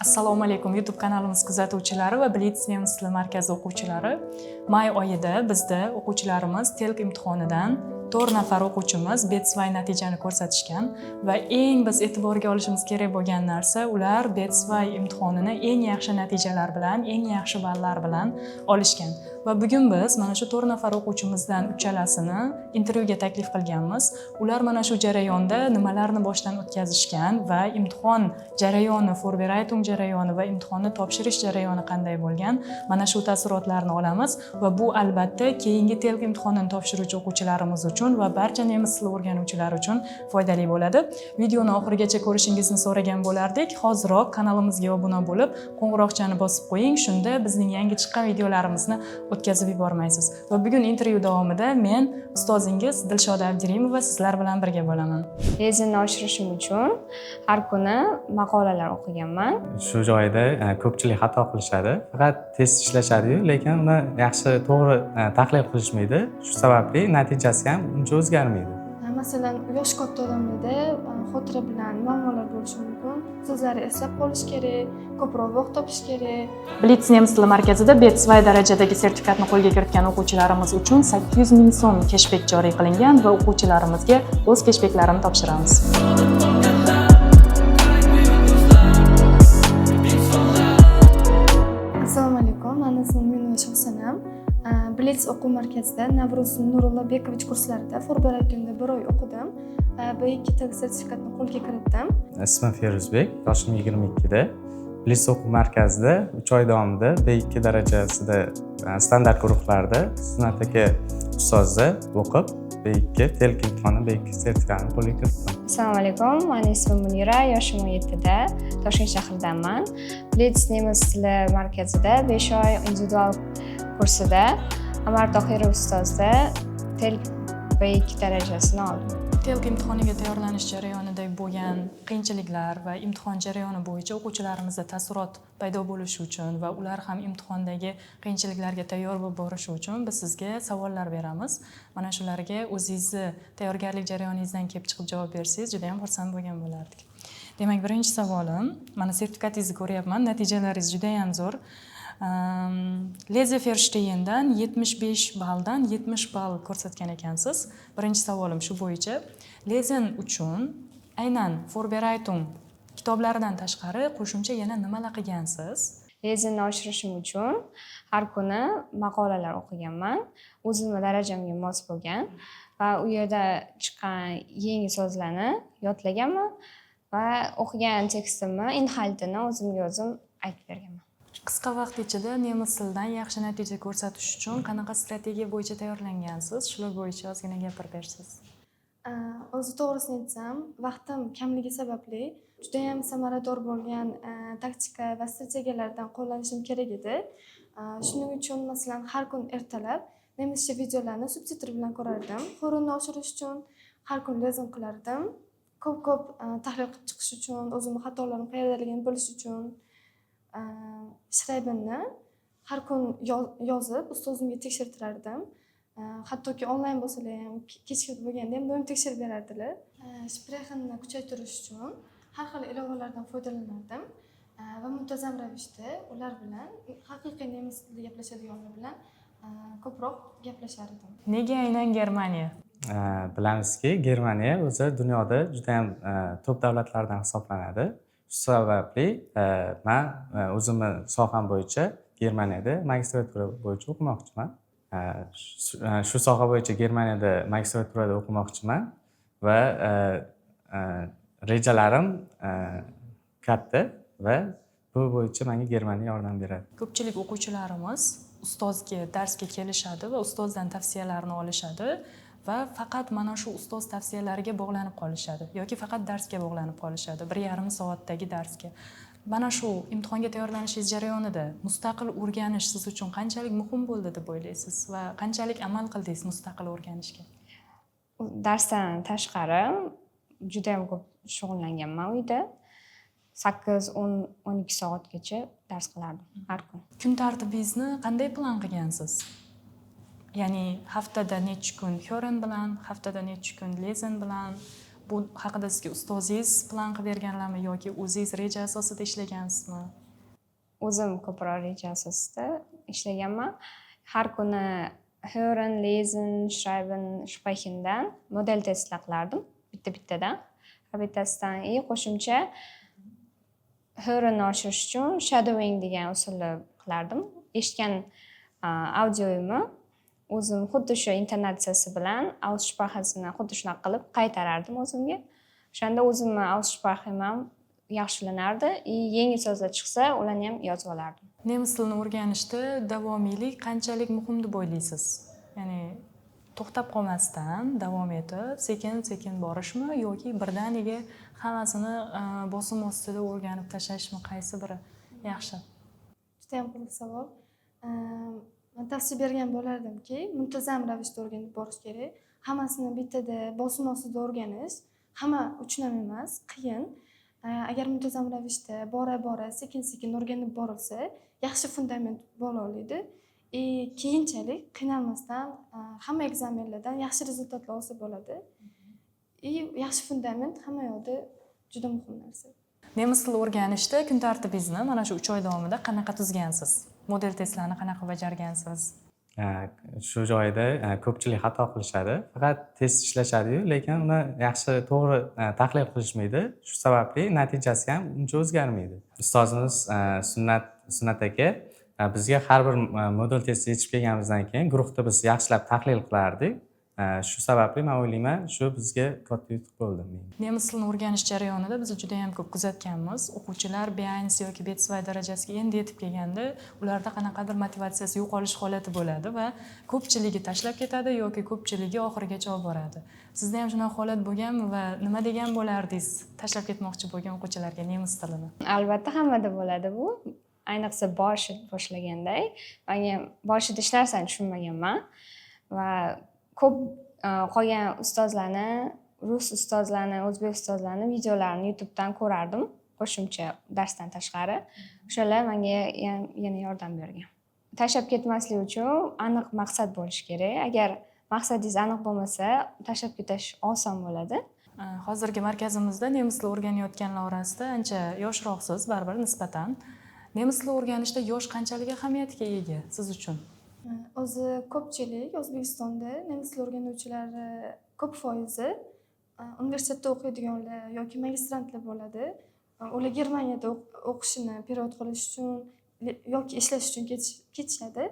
Assalomu alaykum YouTube kanalimiz kuzatuvchilari va Blitz nemis tili markazi o'quvchilari. May oyida bizda o'quvchilarimiz TELK imtihonidan 4 nafar o'quvchimiz B2 natijani ko'rsatishgan va eng biz e'tiborga olishimiz kerak bo'lgan narsa ular B2 imtihonini eng yaxshi natijalar bilan, eng yaxshi ballar bilan olishgan. Va bugun biz mana shu 4 nafar o'quvchimizdan uchalasini intervyuga taklif qilganmiz. Ular mana shu jarayonda nimalarni boshdan o'tkazishgan va imtihon jarayoni, Vorbereitung jarayoni va imtihonni topshirish jarayoni qanday bo'lgan, mana shu taassurotlarni olamiz va bu albatta keyingi TELK imtihonini topshiruvchi o'quvchilarimiz uchun va barcha nemis tili o'rganuvchilari uchun foydali bo'ladi. Videoni oxirigacha ko'rishingizni so'ragan bo'lardik. Hoziroq kanalimizga obuna bo'lib, qo'ng'iroqchani bosib qo'ying, shunda bizning yangi chiqqan videolarimizni o'tkazib yubormaysiz. Va bugun intervyu davomida men ustozingiz Dilshoda Abdirimova sizlar bilan birga bo'laman. Lezinni oshirishim uchun har kuni maqolalar o'qiganman. Shu joyda ko'pchilik xato qilishadi. Faqat test ishlashadi-yu, lekin uni yaxshi to'g'ri tahlil qilishmaydi. Shu sababli natijasi ham uncha o'zgarmaydi. Masalan, yosh katta odamlarda xotira bilan muammolar bo'lishi mumkin. So'zlarni eslab qolish kerak, ko'proq vaqt topish kerak. Blitz nemis tili markazida B2 darajadagi sertifikatni qo'lga kiritgan o'quvchilarimiz uchun 800 ming so'm keshbek joriy qilingan va o'quvchilarimizga o'z keshbeklarini topshiramiz. Assalomu alaykum, meni ismim Minnoy Shohsanam. Blitz o'quv markazida Navruz Nurulla Bekovich kurslarida Vorbereitungda 1 oy o'qidim. B2 sertifikatni qo'lga kiritdim. Ismim Feruzbek, yoshim 22 da. Blitz o'quv markazida 3 oy davomida B2 darajasida standart guruhlarda Sunnat aka ustozda o'qib, B2 TELK imtihoni B2 sertifikatini qo'lga kiritdim. Assalomu alaykum, meni ismim Munira, yoshim 17 da, Toshkent shahridanman. Blitz nemis tili markazida 5 oy individual kursida Amar Tohirov ustozda TELK B2 darajasini oldim. TELK imtihoniga tayyorlanish jarayonida bo'lgan qiyinchiliklar va imtihon jarayoni bo'yicha o'quvchilarimizda taassurot paydo bo'lishi uchun va ular ham imtihondagi qiyinchiliklarga tayyor bo'lib borishi uchun biz sizga savollar beramiz. Mana shularga o'zingizni tayyorgarlik jarayoningizdan kelib chiqib javob bersangiz juda ham xursand bo'lgan bo'lardik. Demak, birinchi savolim, mana sertifikatingizni ko'ryapman, natijalaringiz juda ham zo'r. Lezefershteyndan 75 balldan 70 ball ko'rsatgan ekansiz. Birinchi savolim shu bo'yicha. Lezen uchun aynan Vorbereitung kitoblaridan tashqari qo'shimcha yana nimalar qilgansiz? Lezinni oshirishim uchun har kuni maqolalar o'qiganman. O'zimning darajamga mos bo'lgan va u yerda chiqqan yangi so'zlarni yodlaganman va o'qigan tekstimni inhaltini o'zimga o'zim aytib berganman. Qisqa vaqt ichida nemis tilidan yaxshi natija ko'rsatish uchun qanaqa strategiya bo'yicha tayyorlangansiz? Shular bo'yicha ozgina gapirib bersiz. O'zi to'g'risini aytsam, vaqtim kamligi sababli juda ham samarador bo'lgan taktika va strategiyalardan qo'llanishim kerak edi. Shuning uchun masalan har kun ertalab nemischa videolarni subtitr bilan ko'rardim. Xo'rinni oshirish uchun har kun lezin qilardim. Ko'p tahlil qilib chiqish uchun, o'zimning xatolarim qayerdaligini bilish uchun shraybinni har kun yozib ustozimga tekshirtirardim. Hattoki onlayn bo'lsalar ham kechki bo'lganda ham doim tekshirib berardilar. Shpreximni kuchaytirish uchun har xil ilovalardan foydalanardim va muntazam ravishda ular bilan haqiqiy nemis tilida gaplashadiganlar bilan ko'proq gaplashardim. Nega aynan Germaniya? Bilamizki, Germaniya o'zi dunyoda juda ham top davlatlardan hisoblanadi. Shu sababli men o'zimning soham bo'yicha Germaniyada magistratura bo'yicha o'qimoqchiman. Shu soha bo'yicha Germaniyada magistraturada o'qimoqchiman va rejalarim katta va bu bo'yicha menga Germaniya yordam beradi. Ko'pchilik o'quvchilarimiz ustozga darsga kelishadi va ustozdan tavsiyalarni olishadi va faqat mana shu ustoz tavsiyalariga bog'lanib qolishadi yoki faqat darsga bog'lanib qolishadi, 1,5 soatdagi darsga. Mana shu imtihonga tayyorlanishingiz jarayonida mustaqil o'rganish siz uchun qanchalik muhim bo'ldi deb o'ylaysiz va qanchalik amal qildingiz mustaqil o'rganishga? Darsdan tashqari juda ham ko'p shug'ullanganman uyda. 8-10-12 soatgacha dars qilardim har kun. Kun tartibingizni qanday plan qilgansiz? Ya'ni haftada necha kun Hören bilan, haftada necha kun Lesen bilan, bu haqida sizga ustozingiz plan qilib berganlarmi yoki o'zingiz reja asosida ishlagansizmi? O'zim ko'proq reja asosida ishlaganman. Har kuni Hören, Lesen, Schreiben, Sprechendan model testlar qilardim bittadan. Har bittasidan qo'shimcha Hörenni oshirish uchun shadowing degan usulni qilardim. Eshitgan audioimni o'zim xuddi shu intonatsiyasi bilan aussprachasini xuddi shunaqa qilib qaytarardim o'zimga. O'shanda o'zimni aussprachim ham yaxshilanardi. Yangi so'zlar chiqsa, ularni ham yozib olardim. Nemis tilini o'rganishda davomiylik qanchalik muhim deb o'ylaysiz? Ya'ni to'xtab qolmasdan davom etib, sekin-sekin borishmi yoki birdaniga hammasini bosim ostida o'rganib tashlashmi? Qaysi biri yaxshi? Juda ham qiziq savol. Men tavsiya bergan bo'lardimki, muntazam ravishda o'rganib borish kerak. Hammasini bittada bosim ostida o'rganish hamma uchun ham emas, qiyin. Agar muntazam ravishda bora sekin-sekin o'rganib borilsa, yaxshi fundament bo'la oladi. Keyinchalik qiynalmasdan hamma ekzamenlardan yaxshi rezultatlar olsa bo'ladi. Yaxshi fundament hamma yoqda juda muhim narsa. Nemis tili o'rganishda kun tartibingizni mana shu 3 oy davomida qanaqa tuzgansiz? Model testlarni qanaqa bajargansiz? Shu joyda ko'pchilik xato qilishadi. Faqat test ishlashadi-yu, lekin uni yaxshi to'g'ri tahlil qilishmaydi. Shu sababli natijasi ham uncha o'zgarmaydi. Ustozimiz Sunnat aka bizga har bir model test yechib kelganimizdan keyin guruhda biz yaxshilab tahlil qilardik. Shu sababli men o'ylayman, shu bizga katta yutuq bo'ldi. Nemis tilini o'rganish jarayonida biz juda ham ko'p kuzatganmiz. O'quvchilar B1 yoki B2 darajasiga endi yetib kelganda ularda qanaqadir motivatsiyasi yo'qolish holati bo'ladi va ko'pchiligi tashlab ketadi yoki ko'pchiligi oxirigacha olib boradi. Sizda ham shunaqa holat bo'lganmi va nima degan bo'lardingiz tashlab ketmoqchi bo'lgan o'quvchilarga nemis tilini? Albatta hammada bo'ladi bu. Ayniqsa boshlaganda, menga boshida hech narsani tushunmaganman va ko'p qolgan ustozlarni, rus ustozlarni, o'zbek ustozlarni videolarini YouTubedan ko'rardim, qo'shimcha darsdan tashqari. O'shalar menga yana yordam bergan. Tashlab ketmaslik uchun aniq maqsad bo'lishi kerak. Agar maqsadingiz aniq bo'lmasa, tashlab ketish oson bo'ladi. Hozirgi markazimizda nemis tili o'rganayotganlar orasida ancha yoshroqsiz, baribir nisbatan. Nemis tili o'rganishda yosh qanchalik ahamiyatga ega siz uchun? O'zi ko'pchilik O'zbekistonda nemis tili o'rganuvchilari ko'p foizi universitetda o'qiydiganlar yoki magistrantlar bo'ladi. Ular Germaniyada o'qishini period qilish uchun yoki ishlash uchun ketishadi.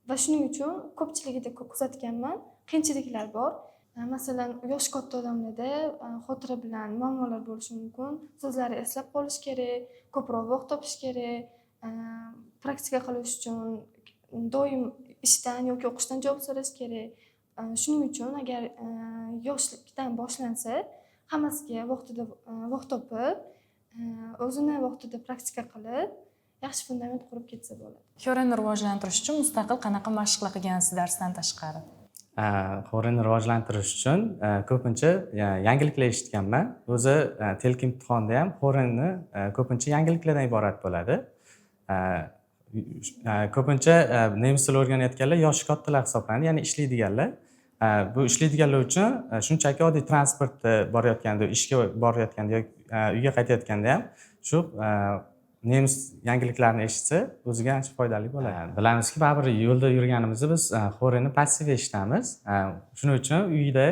Va shuning uchun ko'pchiligida kuzatganman, qiyinchiliklar bor. Masalan, yosh katta odamlarda xotira bilan muammolar bo'lishi mumkin. So'zlarni eslab qolish kerak, ko'proq vaqt topish kerak. Praktika qilish uchun doim ishdan yoki o'qishdan javob so'rash kerak. Shuning uchun agar yoshlikdan boshlansa, hammasiga vaqt topib, o'zini vaqtida praktika qilib, yaxshi fundament qurib ketsa bo'ladi. Hörenni rivojlantirish uchun mustaqil qanaqa mashqlar qilgansiz darsdan tashqari? Hörenni rivojlantirish uchun ko'pincha yangiliklar eshitganman. O'zi telk imtihonda ham Hörenni ko'pincha yangiliklardan iborat bo'ladi. Ko'pincha nemis tili o'rganayotganlar yoshi kattalar hisoblanadi, ya'ni ishlaydiganlar. Bu ishlaydiganlar uchun shunchaki oddiy transportda borayotganda, ishga borayotganda yoki uyga qaytayotganda ham shu nemis yangiliklarni eshitsa, o'ziga ancha foydali bo'ladi. Bilamizki, baribir yo'lda yurganimizda biz Hörenni passiv eshitamiz. Shuning uchun uyda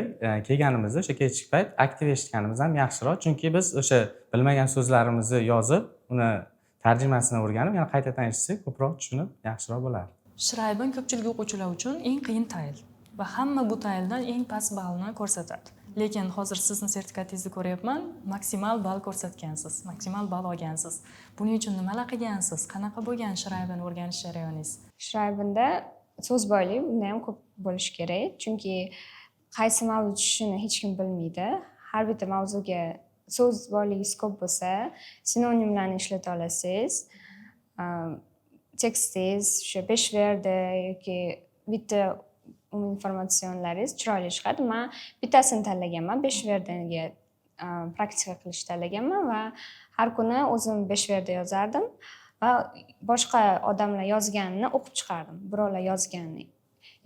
kelganimizda o'sha kechki payt aktiv eshitganimiz ham yaxshiroq, chunki biz o'sha bilmagan so'zlarimizni yozib, uni tarjimasini o'rganib, yana qaytadan eshitsak, ko'proq tushunib, yaxshiroq bo'lardi. Schreiben ko'pchilik o'quvchilar uchun eng qiyin tayl va hamma bu tayldan eng past ballni ko'rsatadi. Lekin hozir sizni sertifikatingizni ko'ryapman, maksimal ball ko'rsatgansiz, maksimal ball olgansiz. Buning uchun nimalar qilgansiz? Qanaqa bo'lgan Schreiben o'rganish jarayoningiz? Schreiben'da so'z boylik bundan ham ko'p bo'lishi kerak, chunki qaysi mavzu tushishini hech kim bilmaydi. Har bitta mavzuga so'z boyligingiz ko'p bo'lsa, sinonimlarni ishlata olasiz. Tekstingiz o'sha 5 verda yoki bitta informatsionlaringiz chiroyli chiqadi. Men bittasini tanlaganman, 5 verdaga praktika qilish tanlaganman va har kuni o'zim 5 verda yozardim va boshqa odamlar yozganini o'qib chiqardim. Birovlar yozganini.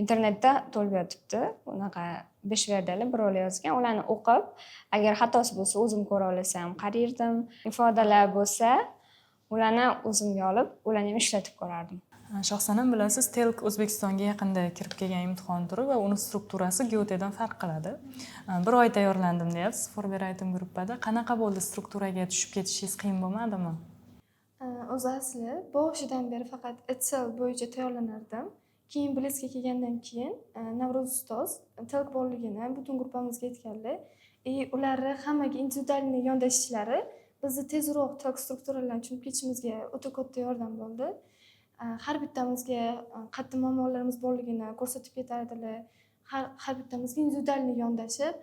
Internetda to'lib yotibdi, unaqa besh verdalar birovlar yozgan. Ularni o'qib, agar xatosi bo'lsa o'zim ko'ra olsam qarayirdim. Ifodalar bo'lsa, ularni o'zimga olib, ularni ham ishlatib ko'rardim. Shaxsan ham bilasiz, TELK O'zbekistonga yaqinda kirib kelgan imtihon turi va uni strukturasi GOTEdan farq qiladi. Bir oy tayyorlandim deyapsiz Forberaytim gruppada. Qanaqa bo'ldi, strukturaga tushib ketishingiz qiyin bo'lmadimi? O'zi asli boshidan beri faqat Excel bo'yicha tayyorlanardim. Keyin Blizga kelgandan keyin Navro'z ustoz TELK borligini butun gruppamizga aytganlar. Ularni hammaga individualniy yondashishlari bizni tezroq TELK strukturalarini tushunib ketishimizga o'ta katta yordam bo'ldi. Har bittamizga qattiq muammolarimiz borligini ko'rsatib ketardilar. Har bittamizga individualniy yondashib,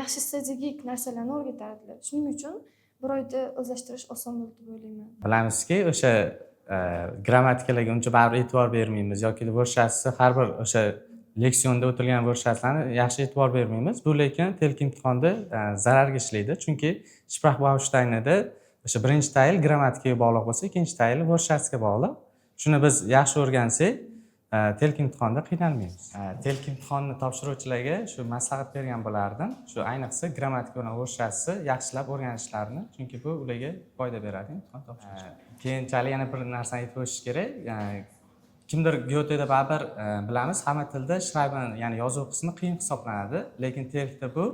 yaxshi strategik narsalarni o'rgatardilar. Shuning uchun bir oyda o'zlashtirish oson bo'ldi deb o'ylayman. Bilamizki, o'sha grammatikalarga uncha baribir e'tibor bermaymiz yoki vershasi har bir o'sha leksionda o'tilgan vershalarni yaxshi e'tibor bermaymiz. Bu lekin TELK imtihonda zararga ishlaydi. Chunki Sprachbausteynida o'sha birinchi tayil grammatikaga bog'liq bo'lsa, ikkinchi tayil vershasiga bog'liq. Shuni biz yaxshi o'rgansak, TELK imtihonda qiynalmaymiz. TELK imtihonni topshiruvchilarga shu maslahat bergan bo'lardim. Shu ayniqsa grammatika bilan vershasi yaxshilab o'rganishlarini, chunki bu ularga foyda beradi imtihon topshirish. Keyinchalik yana bir narsani aytib o'tish kerak. Kimdir Goeteda baribir bilamiz, hamma tilda Schreiben, ya'ni yozuv qismi qiyin hisoblanadi, lekin TELKda bu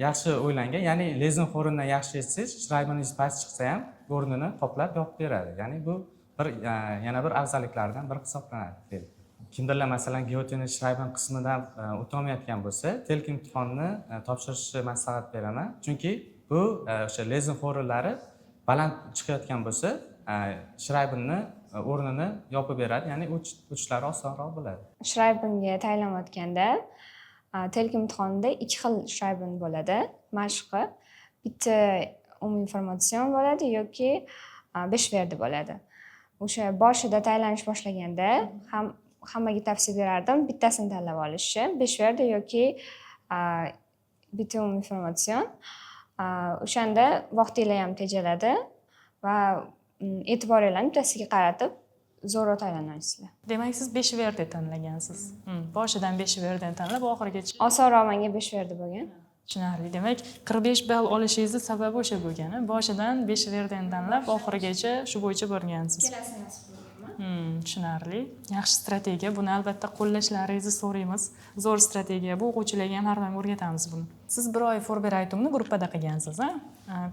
yaxshi o'ylangan, ya'ni Lesenhorendan yaxshi yetsangiz, Schreibeningiz past chiqsa ham o'rnini qoplab yopib beradi. Ya'ni bu yana bir afzalliklardan biri hisoblanadi. Kimdirlar masalan Goeteni Schreiben qismidan o'tolmayotgan bo'lsa, TELK imtihonni topshirishni maslahat beraman. Chunki bu o'sha Lesenhorenlari baland chiqayotgan bo'lsa, Schreibenni o'rnini yopib beradi, ya'ni o'tishlari osonroq bo'ladi. Schreibenga tayyorlanayotganda TELK imtihonida 2 xil Schreiben bo'ladi, mashqi. Bitta informatsion bo'ladi yoki 5 verdi bo'ladi. O'sha boshida tayyorlanish boshlaganda hammaga tavsiya berardim bittasini tanlab olishni, 5 verdi yoki bitta informatsion. O'shanda vaqtingiz ham tejaladi va e'tiboringizni bittasiga qaratib zo'rroq tayyorlanasizlar. Demak, siz 5 verdi tanlagansiz. Boshidan 5 verdini tanlab, oxirigacha Osonroq menga 5 verdi bo'lgan. tushunarli. Demak, 45 ball olishingizning sababi o'sha bo'lgan. Boshidan 5 verdini tanlab, oxirigacha shu bo'yicha borgansiz. Tushunarli. Yaxshi strategiya. Buni albatta qo'llashlaringizni so'raymiz. Zo'r strategiya. Bu o'quvchilarga ham har doim o'rgatamiz buni. Siz bir oy Forberaytumni gruppada qilgansiz, ha?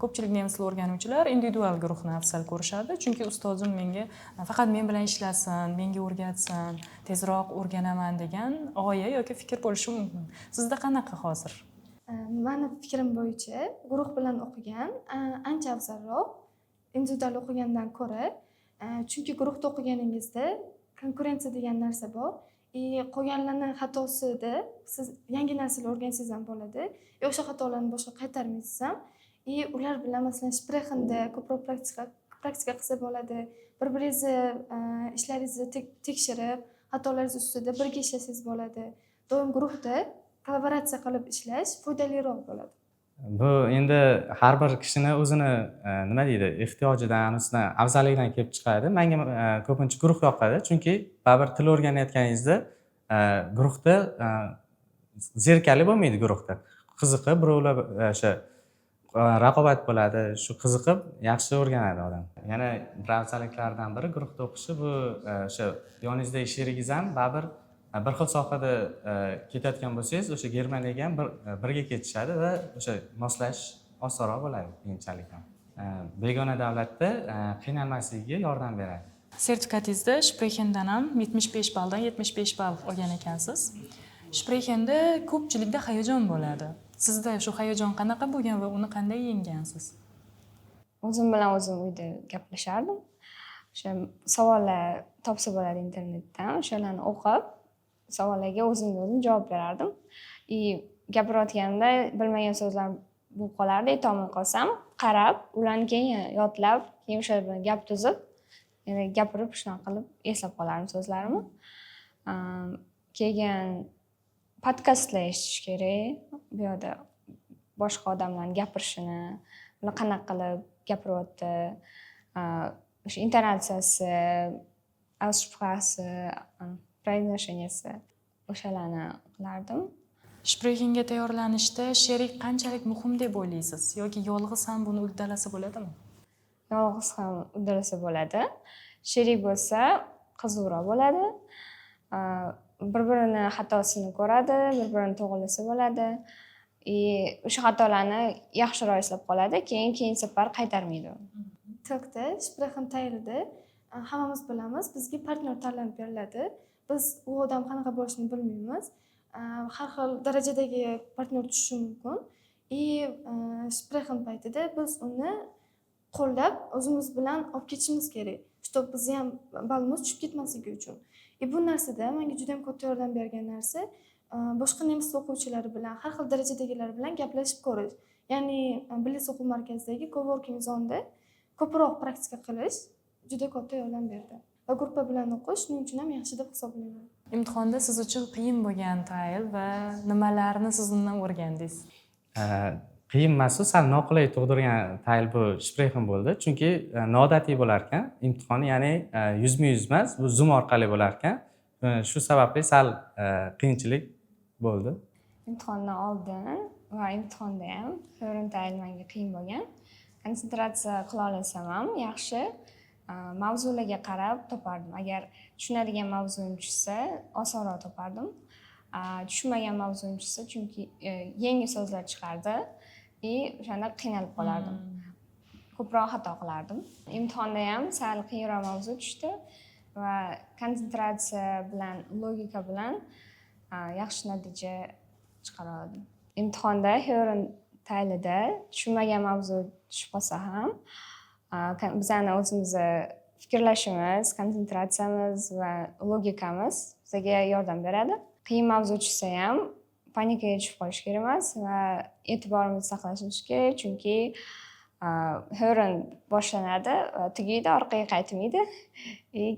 Ko'pchilik nemis tili o'rganuvchilar individual guruhni afzal ko'rishadi, chunki ustozim menga faqat men bilan ishlasin, menga o'rgatsin, tezroq o'rganaman degan g'oya yoki fikr bo'lishi mumkin. Sizda qanaqa hozir? Mani fikrim bo'yicha guruh bilan o'qigan ancha afzalroq individual o'qigandan ko'ra. Chunki guruhda o'qiganingizda konkurensiya degan narsa bor. Qolganlarni xatosida siz yangi narsalar o'rgansangiz ham bo'ladi. O'sha xatolarni boshqa qaytarmaysiz ham. Ular bilan masalan shprexenda ko'proq praktika qilsa bo'ladi. Bir-biringizni ishlaringizni tekshirib, xatolaringiz ustida birga ishlasangiz bo'ladi. Doim guruhda kollaboratsiya qilib ishlash foydaliroq bo'ladi. Bu endi har bir kishini o'zini nima deydi, ehtiyojidan, o'zidan afzalligidan kelib chiqadi. Menga ko'pincha guruh yoqadi, chunki baribir til o'rganayotganingizda guruhda zerikali bo'lmaydi guruhda. Qiziqib, birovlar o'sha raqobat bo'ladi, shu qiziqib yaxshi o'rganadi odam. Yana bir afzalliklardan biri guruhda o'qishi, bu o'sha yoningizdagi sherigingiz ham baribir bir xil sohada ketayotgan bo'lsangiz, o'sha Germaniyaga ham birga ketishadi va o'sha moslashish osonroq bo'ladi keyinchalik ham. Begona davlatda qiynalmasligiga yordam beradi. Sertifikatingizda Sprexendan ham 75 balldan 75 ball olgan ekansiz. Sprexenda ko'pchilikda hayajon bo'ladi. Sizda shu hayajon qanaqa bo'lgan va uni qanday yenggansiz? O'zim bilan o'zim uyda gaplashardim. O'sha savollar topsa bo'ladi internetdan, o'shalarni o'qib, savollarga o'zimga o'zim javob berardim. Gapirayotganda bilmagan so'zlar bo'lib qolardi, aytolmay qolsam, qarab, ularni keyin yodlab, keyin o'shalar bilan gap tuzib, yana gapirib, shunaqa qilib eslab qolardim so'zlarimni. Keyin podkastlar eshitish kerak. Bu yerda boshqa odamlarning gapirishini, ular qanaqa qilib gapiryapti, o'sha intonatsiyasi, aussprache, произношениесі o'shalarni qilardim. Spreyxingga tayyorlanishda sherik qanchalik muhim deb o'ylaysiz yoki yolg'iz ham buni uddalasa bo'ladimi? Yolg'iz ham uddalasa bo'ladi. Sherik bo'lsa qiziqroq bo'ladi. Bir-birini xatosini ko'radi, bir-birini to'g'rilasa bo'ladi. O'sha xatolarni yaxshiroq eslab qoladi, keyin safar qaytarmaydi. Tilkda Spreyxim tayyorida hammamiz bilamiz, bizga partnyor tanlab beriladi. Biz u odam qanaqa bo'lishini bilmaymiz. Har xil darajadagi partnyor tushishi mumkin. Spreyxim paytida biz uni qo'llab o'zimiz bilan olib ketishimiz kerak. Чтоб bizni ham balimiz tushib ketmasligi uchun. Bu narsada menga juda ham katta yordam bergan narsa boshqa nemis o'quvchilari bilan, har xil darajadagilar bilan gaplashib ko'rish. Ya'ni Blitz o'quv markazidagi coworking zonada ko'proq praktika qilish juda katta yordam berdi. Va gruppa bilan o'qish shuning uchun ham yaxshi deb hisoblayman. Imtihonda siz uchun qiyin bo'lgan tayl va nimalarni siz undan o'rgandingiz? Qiyin emas-u, sal noqulay tug'dirgan tayl bu Spreyxim bo'ldi. Chunki noodatiy bo'lar ekan imtihon, ya'ni yuzma-yuz emas, bu Zoom orqali bo'lar ekan. Shu sababli sal qiyinchilik bo'ldi. Imtihondan oldin va imtihonda ham Hyorin tayl menga qiyin bo'lgan. Konsentratsiya qila olsam ham yaxshi mavzularga qarab topardim. Agar tushunadigan mavzum tushsa, osonroq topardim. Tushunmagan mavzum tushsa, chunki yangi so'zlar chiqardi. O'shanda qiynalib qolardim. Ko'proq xato qilardim. Imtihonda ham sal qiyinroq mavzu tushdi va konsentratsiya bilan, logika bilan yaxshi natija chiqara oldim. Imtihonda Hyorin taylida tushunmagan mavzu tushib qolsa ham, bizani o'zimizni fikrlashimiz, konsentratsiyamiz va logikamiz bizga yordam beradi. Qiyin mavzu tushsa ham panikaga tushib qolish kerak emas va e'tiborimizni saqlashimiz kerak, chunki Hyorin boshlanadi va tugaydi, orqaga qaytmaydi.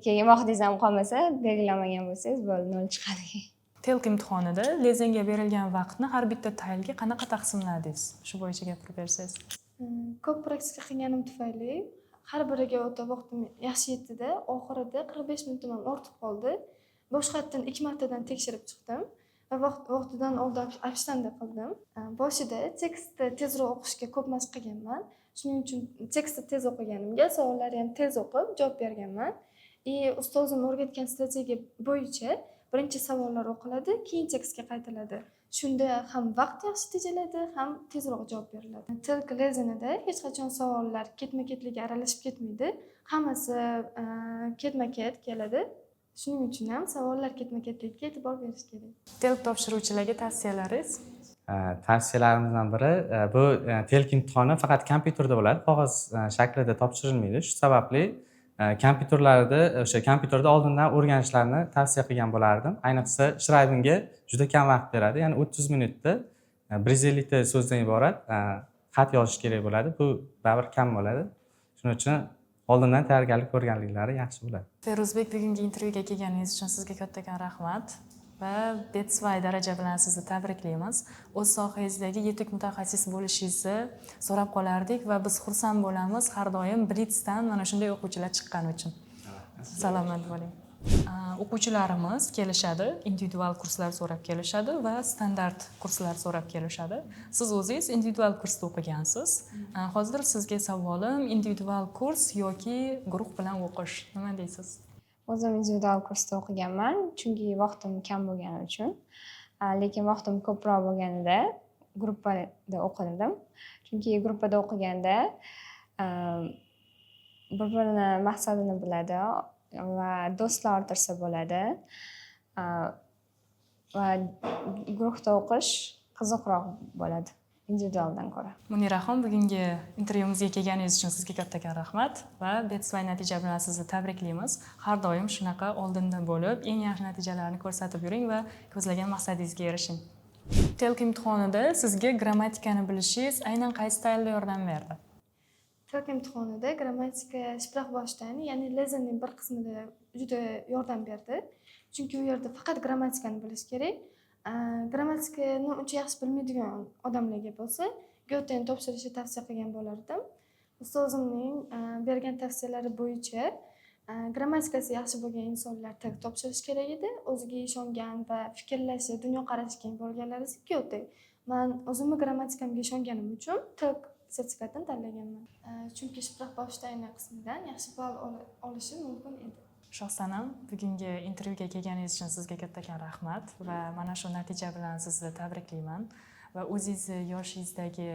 Keyin vaqtingiz ham qolmasa, belgilamagan bo'lsangiz, bo'ldi, 0 chiqadi. Telk imtihonida lezenga berilgan vaqtni har bitta taylga qanaqa taqsimladingiz? Shu bo'yicha gapirib bersangiz. Ko'p praktika qilganim tufayli har biriga o'ta vaqtim yaxshi yetdi-da, oxirida 45 minutim ortib qoldi. Boshqatdan 2 martadan tekshirib chiqdim va vaqtidan oldin obstanda qildim. Boshida tekstni tezroq o'qishga ko'p mashq qilganman. Shuning uchun tekstni tez o'qiganimga savollarni ham tez o'qib javob berganman. Ustozim o'rgatgan strategiya bo'yicha birinchi savollar o'qiladi, keyin tekstga qaytiladi. Shunda ham vaqt yaxshi tejaladi, ham tezroq javob beriladi. Tilk lezenida hech qachon savollar ketma-ketligi aralashib ketmaydi. Hammasi ketma-ket keladi. Shuning uchun ham savollar ketma-ketligiga e'tibor berish kerak. Telk topshiruvchilarga tavsiyalaringiz? Tavsiyalarimizdan biri bu telk imtihoni faqat kompyuterda bo'ladi, qog'oz shaklida topshirilmaydi. Shu sababli kompyuterda oldindan o'rganishlarni tavsiya qilgan bo'lardim. Ayniqsa Shraybinga juda kam vaqt beradi, ya'ni 30 minutda 150 so'zdan iborat xat yozish kerak bo'ladi. Bu baribir kam bo'ladi. Shuning uchun oldindan tayyorgarlik ko'rganliklari yaxshi bo'ladi. Feruzbek, bugungi intervyuga kelganingiz uchun sizga kattakon rahmat va B2 daraja bilan sizni tabriklaymiz. O'z sohangizdagi yetuk mutaxassis bo'lishingizni so'rab qolardik va biz xursand bo'lamiz har doim Blitzdan mana shunday o'quvchilar chiqqani uchun. Salomat bo'ling. O'quvchilarimiz kelishadi, individual kurslar so'rab kelishadi va standart kurslar so'rab kelishadi. Siz o'zingiz individual kursda o'qigansiz. Hozir sizga savolim, individual kurs yoki guruh bilan o'qish, nima deysiz? O'zim individual kursda o'qiganman, chunki vaqtim kam bo'lgani uchun. Lekin vaqtim ko'proq bo'lganida gruppada o'qidim. Chunki gruppada o'qiganda bir-birini maqsadini biladi va do'stlar orttirsa bo'ladi. Va guruhda o'qish qiziqroq bo'ladi individualdan ko'ra. Muniraxon, bugungi intervyumizga kelganingiz uchun sizga kattakon rahmat va B2 natija bilan sizni tabriklaymiz. Har doim shunaqa oldinda bo'lib, eng yaxshi natijalarni ko'rsatib yuring va ko'zlagan maqsadingizga erishing. Telk imtihonida sizga grammatikani bilishingiz aynan qaysi taylda yordam berdi? Tilk imtihonida grammatika Sprachbaustein, ya'ni lezenning bir qismida juda yordam berdi. Chunki u yerda faqat grammatikani bilish kerak. Grammatikani uncha yaxshi bilmaydigan odamlarga bo'lsa, Goeteni topshirishni tavsiya qilgan bo'lardim. Ustozimning bergan tavsiyalari bo'yicha grammatikasi yaxshi bo'lgan insonlar TET topshirishi kerak edi. O'ziga ishongan va fikrlashi, dunyoqarashi keng bo'lganlar esa QT. Men o'zimni grammatikamga ishonganim uchun TET sertifikatini tanlaganman. Chunki Sprachbausteine qismidan yaxshi ball olishim mumkin edi. Shaxsan ham bugungi intervyuga kelganingiz uchun sizga kattakon rahmat va mana shu natija bilan sizni tabriklayman va o'zingizni yoshingizdagi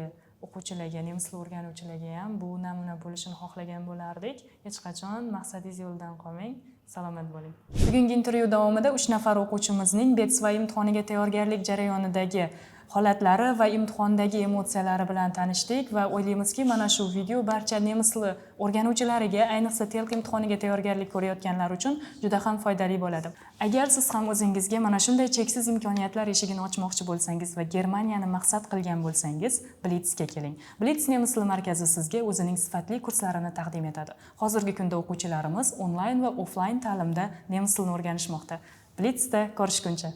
o'quvchilarga, nemis tili o'rganuvchilarga ham bu namuna bo'lishini xohlagan bo'lardik. Hech qachon maqsadingiz yo'ldan qolmang. Salomat bo'ling. Bugungi intervyu davomida 3 nafar o'quvchimizning B2 imtihoniga tayyorgarlik jarayonidagi holatlari va imtihondagi emotsiyalari bilan tanishdik va o'ylaymizki, mana shu video barcha nemis tili o'rganuvchilariga, ayniqsa TELK imtihoniga tayyorgarlik ko'rayotganlar uchun juda ham foydali bo'ladi. Agar siz ham o'zingizga mana shunday cheksiz imkoniyatlar eshigini ochmoqchi bo'lsangiz va Germaniyani maqsad qilgan bo'lsangiz, Blitzga keling. Blitz nemis tili markazi sizga o'zining sifatli kurslarini taqdim etadi. Hozirgi kunda o'quvchilarimiz onlayn va offlayn ta'limda nemis tilini o'rganishmoqda. Blitzda ko'rishguncha.